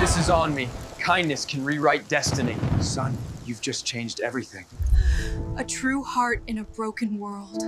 This is on me. Kindness can rewrite destiny. Son, you've just changed everything. A true heart in a broken world.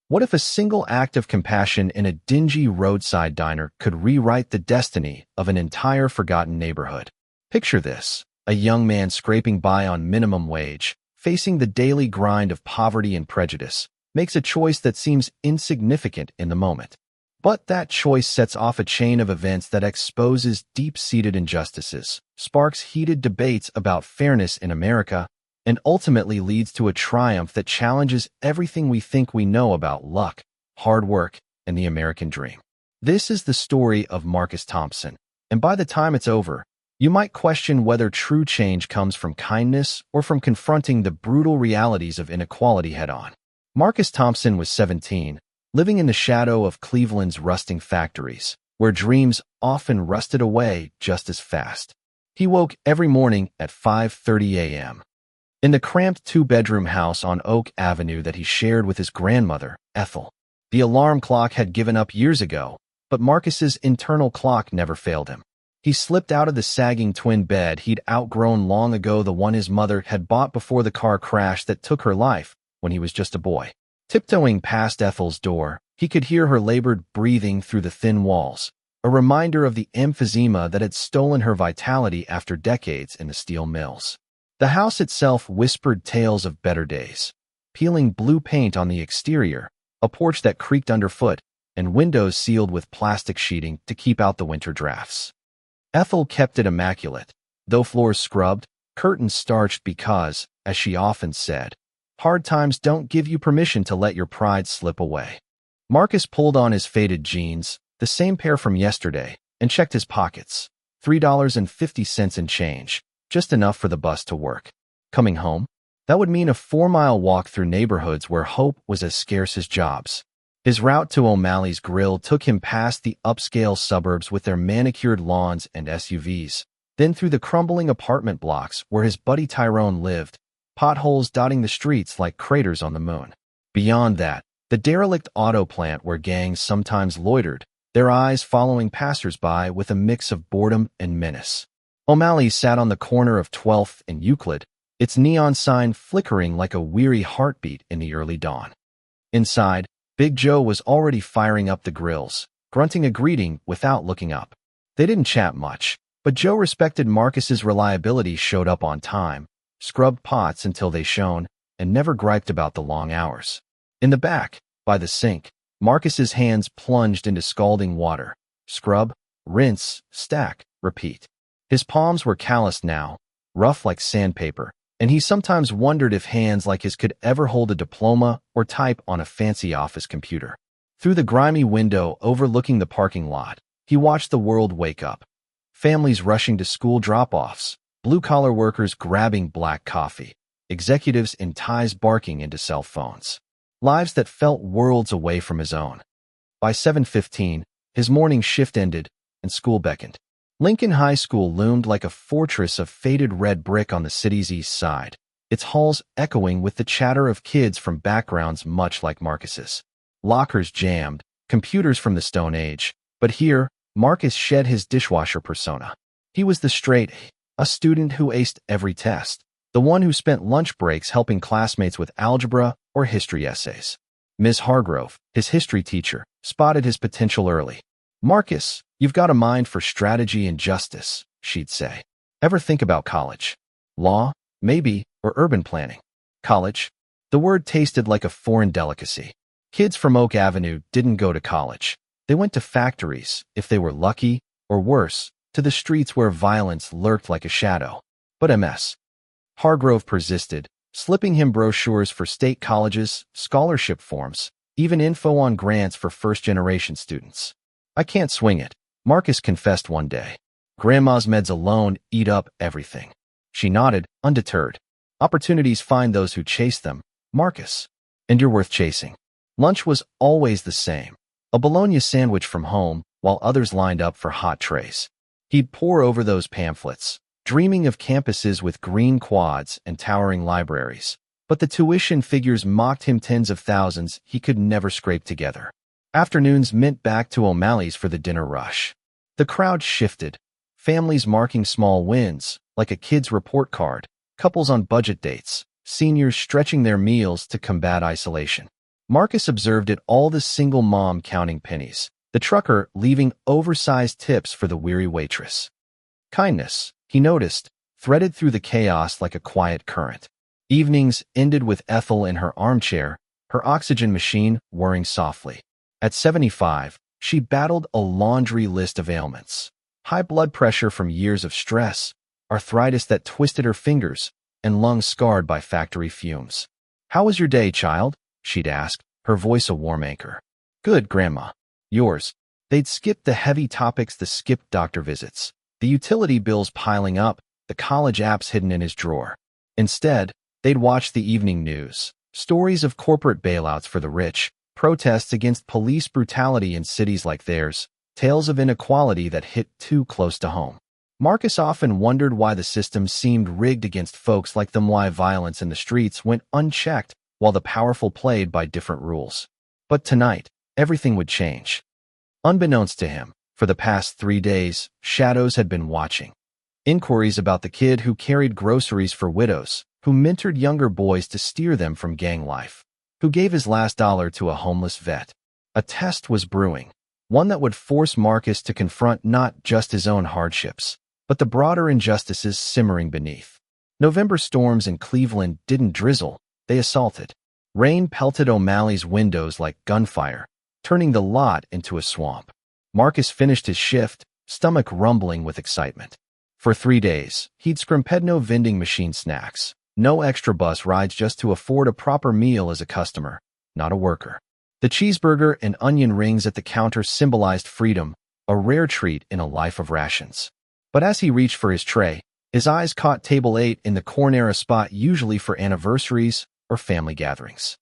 What if a single act of compassion in a dingy roadside diner could rewrite the destiny of an entire forgotten neighborhood? Picture this: a young man scraping by on minimum wage, facing the daily grind of poverty and prejudice, makes a choice that seems insignificant in the moment. But that choice sets off a chain of events that exposes deep-seated injustices, sparks heated debates about fairness in America, and ultimately leads to a triumph that challenges everything we think we know about luck, hard work, and the American dream. This is the story of Marcus Thompson, and by the time it's over, you might question whether true change comes from kindness or from confronting the brutal realities of inequality head-on. Marcus Thompson was 17, living in the shadow of Cleveland's rusting factories, where dreams often rusted away just as fast. He woke every morning at 5:30 a.m. in the cramped two-bedroom house on Oak Avenue that he shared with his grandmother, Ethel. The alarm clock had given up years ago, but Marcus's internal clock never failed him. He slipped out of the sagging twin bed he'd outgrown long ago, the one his mother had bought before the car crash that took her life when he was just a boy. Tiptoeing past Ethel's door, he could hear her labored breathing through the thin walls, a reminder of the emphysema that had stolen her vitality after decades in the steel mills. The house itself whispered tales of better days: peeling blue paint on the exterior, a porch that creaked underfoot, and windows sealed with plastic sheeting to keep out the winter drafts. Ethel kept it immaculate, though floors scrubbed, curtains starched because, as she often said, hard times don't give you permission to let your pride slip away. Marcus pulled on his faded jeans, the same pair from yesterday, and checked his pockets. $3.50 in change, just enough for the bus to work. Coming home? That would mean a 4-mile walk through neighborhoods where hope was as scarce as jobs. His route to O'Malley's Grill took him past the upscale suburbs with their manicured lawns and SUVs, then through the crumbling apartment blocks where his buddy Tyrone lived, potholes dotting the streets like craters on the moon. Beyond that, the derelict auto plant where gangs sometimes loitered, their eyes following passers-by with a mix of boredom and menace. O'Malley sat on the corner of 12th and Euclid, its neon sign flickering like a weary heartbeat in the early dawn. Inside, Big Joe was already firing up the grills, grunting a greeting without looking up. They didn't chat much, but Joe respected Marcus's reliability, showed up on time, scrubbed pots until they shone, and never griped about the long hours. In the back, by the sink, Marcus's hands plunged into scalding water. Scrub, rinse, stack, repeat. His palms were calloused now, rough like sandpaper, and he sometimes wondered if hands like his could ever hold a diploma or type on a fancy office computer. Through the grimy window overlooking the parking lot, he watched the world wake up. Families rushing to school drop-offs, blue-collar workers grabbing black coffee, executives in ties barking into cell phones. Lives that felt worlds away from his own. By 7:15, his morning shift ended, and school beckoned. Lincoln High School loomed like a fortress of faded red brick on the city's east side, its halls echoing with the chatter of kids from backgrounds much like Marcus's. Lockers jammed, computers from the Stone Age, but here, Marcus shed his dishwasher persona. He was the straight A, student who aced every test, the one who spent lunch breaks helping classmates with algebra or history essays. Ms. Hargrove, his history teacher, spotted his potential early. "Marcus, you've got a mind for strategy and justice," she'd say. "Ever think about college? Law, maybe, or urban planning?" College? The word tasted like a foreign delicacy. Kids from Oak Avenue didn't go to college. They went to factories, if they were lucky, or worse, to the streets where violence lurked like a shadow. But MS. Hargrove persisted, slipping him brochures for state colleges, scholarship forms, even info on grants for first-generation students. "I can't swing it," Marcus confessed one day. "Grandma's meds alone eat up everything." She nodded, undeterred. "Opportunities find those who chase them, Marcus. And you're worth chasing." Lunch was always the same. A bologna sandwich from home, while others lined up for hot trays. He'd pore over those pamphlets, dreaming of campuses with green quads and towering libraries. But the tuition figures mocked him tens of thousands he could never scrape together. Afternoons meant back to O'Malley's for the dinner rush. The crowd shifted. Families marking small wins, like a kid's report card, couples on budget dates, seniors stretching their meals to combat isolation. Marcus observed it all, the single mom counting pennies, the trucker leaving oversized tips for the weary waitress. Kindness, he noticed, threaded through the chaos like a quiet current. Evenings ended with Ethel in her armchair, her oxygen machine whirring softly. At 75, she battled a laundry list of ailments. High blood pressure from years of stress, arthritis that twisted her fingers, and lungs scarred by factory fumes. "How was your day, child?" she'd ask, her voice a warm anchor. "Good, Grandma. Yours?" They'd skipped the heavy topics, the skipped doctor visits, the utility bills piling up, the college apps hidden in his drawer. Instead, they'd watch the evening news, stories of corporate bailouts for the rich, protests against police brutality in cities like theirs, tales of inequality that hit too close to home. Marcus often wondered why the system seemed rigged against folks like them, why violence in the streets went unchecked while the powerful played by different rules. But tonight, everything would change. Unbeknownst to him, for the past 3 days, shadows had been watching. Inquiries about the kid who carried groceries for widows, who mentored younger boys to steer them from gang life, who gave his last dollar to a homeless vet. A test was brewing, one that would force Marcus to confront not just his own hardships, but the broader injustices simmering beneath. November storms in Cleveland didn't drizzle, they assaulted. Rain pelted O'Malley's windows like gunfire, turning the lot into a swamp. Marcus finished his shift, stomach rumbling with excitement. For 3 days, he'd scrimped no vending machine snacks, no extra bus rides, just to afford a proper meal as a customer, not a worker. The cheeseburger and onion rings at the counter symbolized freedom, a rare treat in a life of rations. But as he reached for his tray, his eyes caught table 8 in the corner, a spot usually for anniversaries or family gatherings.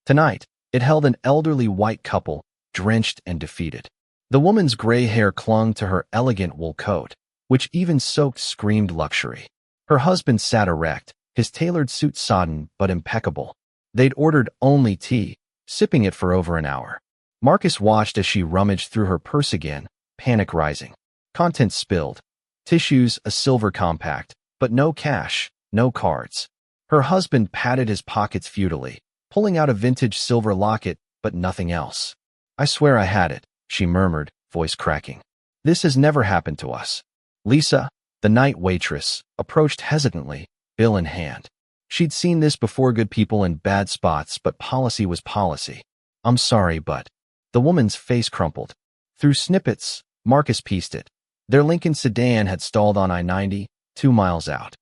Tonight, it held an elderly white couple, drenched and defeated. The woman's gray hair clung to her elegant wool coat, which even soaked screamed luxury. Her husband sat erect, his tailored suit sodden but impeccable. They'd ordered only tea, sipping it for over an hour. Marcus watched as she rummaged through her purse again, panic rising. Contents spilled. Tissues, a silver compact, but no cash, no cards. Her husband patted his pockets futilely, pulling out a vintage silver locket, but nothing else. "I swear I had it," she murmured, voice cracking. "This has never happened to us." Lisa, the night waitress, approached hesitantly, bill in hand. She'd seen this before, good people in bad spots, but policy was policy. "I'm sorry, but..." The woman's face crumpled. Through snippets, Marcus pieced it. Their Lincoln sedan had stalled on I-90, 2 miles out.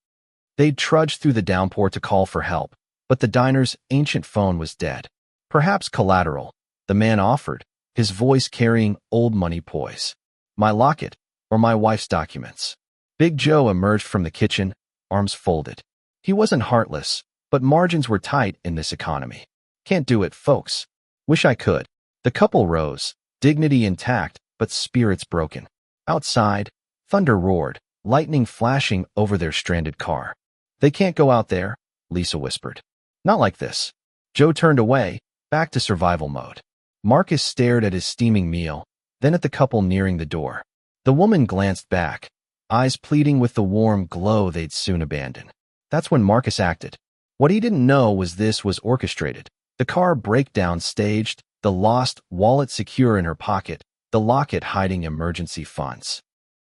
They'd trudged through the downpour to call for help, but the diner's ancient phone was dead. "Perhaps collateral," the man offered, his voice carrying old money poise. "My locket, or my wife's documents." Big Joe emerged from the kitchen, arms folded. He wasn't heartless, but margins were tight in this economy. "Can't do it, folks. Wish I could." The couple rose, dignity intact, but spirits broken. Outside, thunder roared, lightning flashing over their stranded car. "They can't go out there," Lisa whispered. "Not like this." Joe turned away, back to survival mode. Marcus stared at his steaming meal, then at the couple nearing the door. The woman glanced back, eyes pleading with the warm glow they'd soon abandon. That's when Marcus acted. What he didn't know was this was orchestrated. The car breakdown staged, the lost wallet secure in her pocket, the locket hiding emergency funds.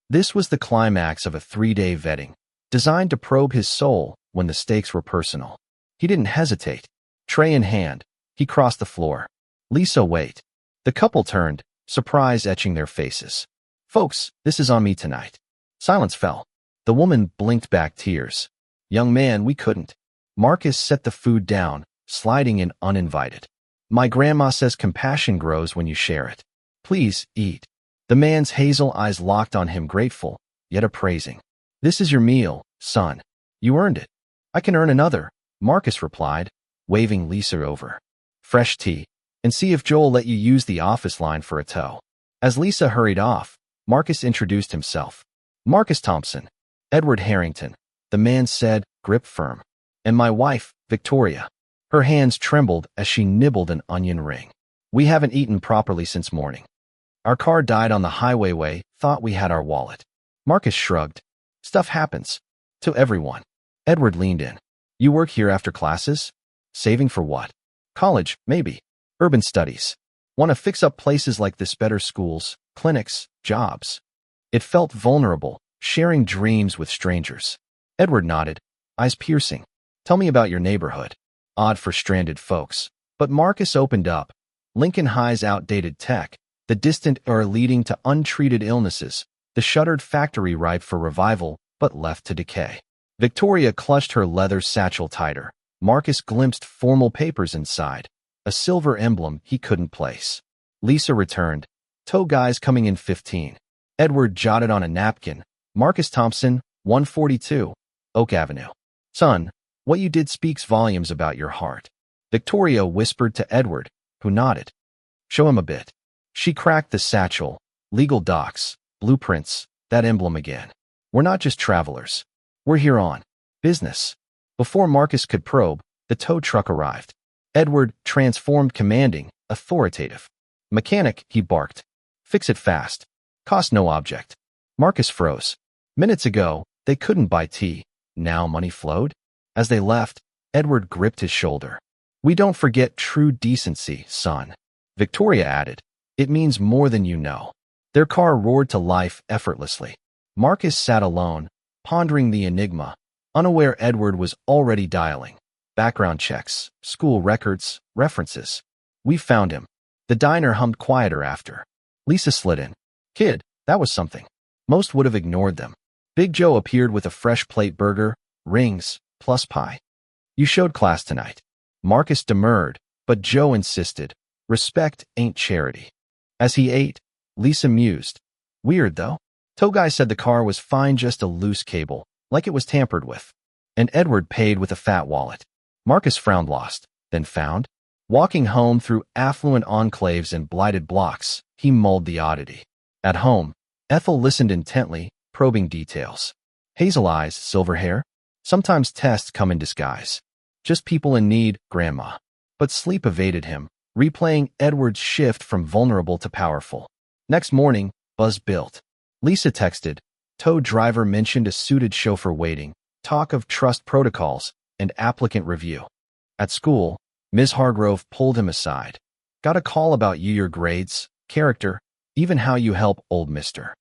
This was the climax of a 3-day vetting, designed to probe his soul when the stakes were personal. He didn't hesitate. Tray in hand, he crossed the floor. "Lisa, wait." The couple turned, surprise etching their faces. "Folks, this is on me tonight." Silence fell. The woman blinked back tears. "Young man, we couldn't." Marcus set the food down, sliding in uninvited. "My grandma says compassion grows when you share it. Please, eat." The man's hazel eyes locked on him, grateful, yet appraising. "This is your meal, son. You earned it." "I can earn another," Marcus replied, waving Lisa over. "Fresh tea, and see if Joel let you use the office line for a tow." As Lisa hurried off, Marcus introduced himself. "Marcus Thompson. Edward Harrington," the man said, grip firm. "And my wife, Victoria." Her hands trembled as she nibbled an onion ring. "We haven't eaten properly since morning. Our car died on the highway, thought we had our wallet." Marcus shrugged. Stuff happens. To everyone. Edward leaned in. You work here after classes? Saving for what? College, maybe. Urban studies. Want to fix up places like this, better schools, clinics, jobs. It felt vulnerable, sharing dreams with strangers. Edward nodded, eyes piercing. Tell me about your neighborhood. Odd for stranded folks. But Marcus opened up. Lincoln High's outdated tech, the distant air leading to untreated illnesses, the shuttered factory ripe for revival, but left to decay. Victoria clutched her leather satchel tighter. Marcus glimpsed formal papers inside, a silver emblem he couldn't place. Lisa returned. Tow guys coming in 15. Edward jotted on a napkin. Marcus Thompson, 142, Oak Avenue. Son, what you did speaks volumes about your heart. Victoria whispered to Edward, who nodded. Show him a bit. She cracked the satchel. Legal docs, blueprints, that emblem again. We're not just travelers. We're here on business. Before Marcus could probe, the tow truck arrived. Edward transformed, commanding, authoritative. Mechanic, he barked. Fix it fast. Cost no object. Marcus froze. Minutes ago, they couldn't buy tea. Now money flowed? As they left, Edward gripped his shoulder. We don't forget true decency, son. Victoria added. It means more than you know. Their car roared to life effortlessly. Marcus sat alone, pondering the enigma, unaware Edward was already dialing. Background checks, school records, references. We found him. The diner hummed quieter after. Lisa slid in. Kid, that was something. Most would have ignored them. Big Joe appeared with a fresh plate burger, rings, plus pie. You showed class tonight. Marcus demurred, but Joe insisted. Respect ain't charity. As he ate, Lisa mused. Weird, though. Tow guy said the car was fine, just a loose cable, like it was tampered with. And Edward paid with a fat wallet. Marcus frowned, lost, then found. Walking home through affluent enclaves and blighted blocks, he mulled the oddity. At home, Ethel listened intently, probing details. Hazel eyes, silver hair. Sometimes tests come in disguise. Just people in need, Grandma. But sleep evaded him, replaying Edward's shift from vulnerable to powerful. Next morning, buzz built. Lisa texted. Tow driver mentioned a suited chauffeur waiting, talk of trust protocols, and applicant review. At school, Ms. Hargrove pulled him aside. Got a call about you, your grades, character, even how you help old Mr.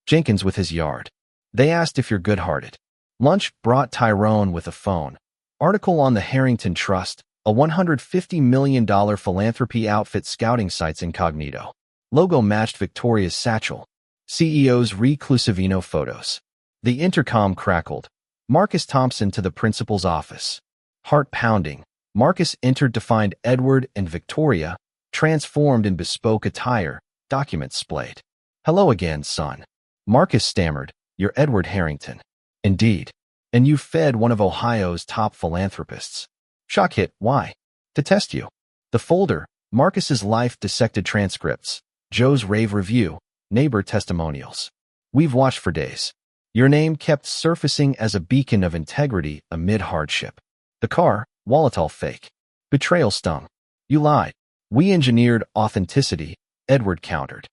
Jenkins with his yard. They asked if you're good-hearted. Lunch brought Tyrone with a phone. Article on the Harrington Trust, a $150 million philanthropy outfit scouting sites incognito. Logo matched Victoria's satchel. CEO's reclusivino photos. The intercom crackled. Marcus Thompson to the principal's office. Heart pounding, Marcus entered to find Edward and Victoria, transformed in bespoke attire, documents splayed. Hello again, son. Marcus stammered. You're Edward Harrington. Indeed. And you fed one of Ohio's top philanthropists. Shock hit. Why? To test you. The folder, Marcus's life dissected transcripts, Joe's rave review, neighbor testimonials. We've watched for days. Your name kept surfacing as a beacon of integrity amid hardship. The car, volatile fake. Betrayal stung. You lied. We engineered authenticity, Edward countered.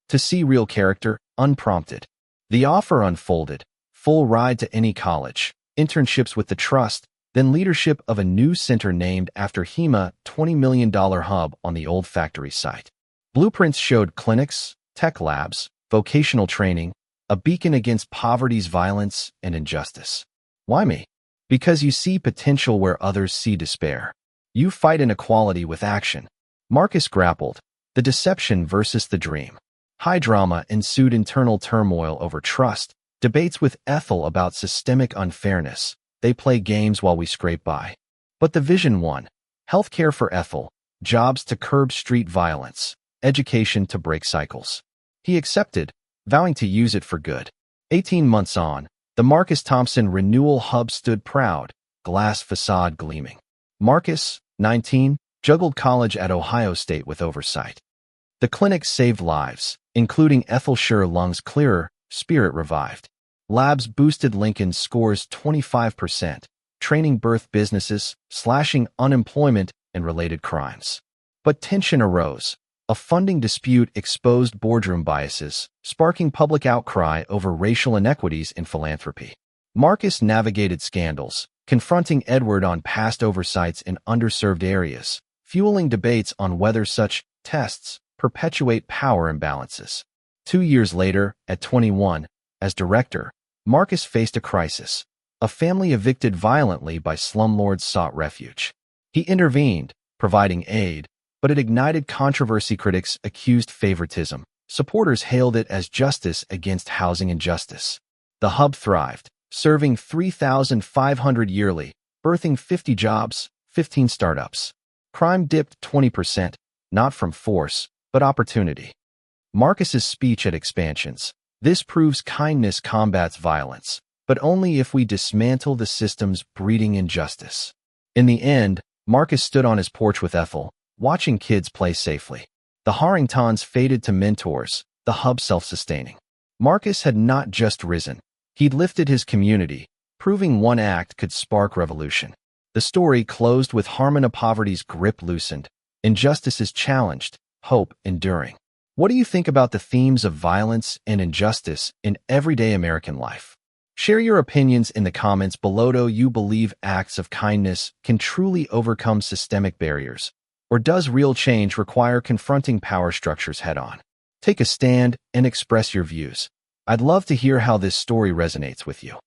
To see real character, unprompted. The offer unfolded. Full ride to any college, internships with the trust, then leadership of a new center named after HEMA $20 million hub on the old factory site. Blueprints showed clinics, tech labs, vocational training, a beacon against poverty's violence and injustice. Why me? Because you see potential where others see despair. You fight inequality with action. Marcus grappled. The deception versus the dream. High drama ensued, internal turmoil over trust, debates with Ethel about systemic unfairness. They play games while we scrape by. But the vision won. Healthcare for Ethel, jobs to curb street violence, education to break cycles. He accepted, vowing to use it for good. 18 months on, the Marcus Thompson Renewal Hub stood proud, glass facade gleaming. Marcus, 19, juggled college at Ohio State with oversight. The clinic saved lives, including Ethel Sure lungs clearer, spirit revived. Labs boosted Lincoln's scores 25%, training birth businesses, slashing unemployment and related crimes. But tension arose. A funding dispute exposed boardroom biases, sparking public outcry over racial inequities in philanthropy. Marcus navigated scandals, confronting Edward on past oversights in underserved areas, fueling debates on whether such tests perpetuate power imbalances. 2 years later, at 21, as director, Marcus faced a crisis. A family evicted violently by slumlords sought refuge. He intervened, providing aid, but it ignited controversy. Critics accused favoritism. Supporters hailed it as justice against housing injustice. The hub thrived, serving 3,500 yearly, birthing 50 jobs, 15 startups. Crime dipped 20%, not from force, but opportunity. Marcus's speech at expansions. This proves kindness combats violence, but only if we dismantle the systems breeding injustice. In the end, Marcus stood on his porch with Ethel, watching kids play safely. The Harringtons faded to mentors, the hub self-sustaining. Marcus had not just risen. He'd lifted his community, proving one act could spark revolution. The story closed with harmony. Poverty's grip loosened, injustices challenged, hope enduring. What do you think about the themes of violence and injustice in everyday American life? Share your opinions in the comments below. Do you believe acts of kindness can truly overcome systemic barriers? Or does real change require confronting power structures head-on? Take a stand and express your views. I'd love to hear how this story resonates with you.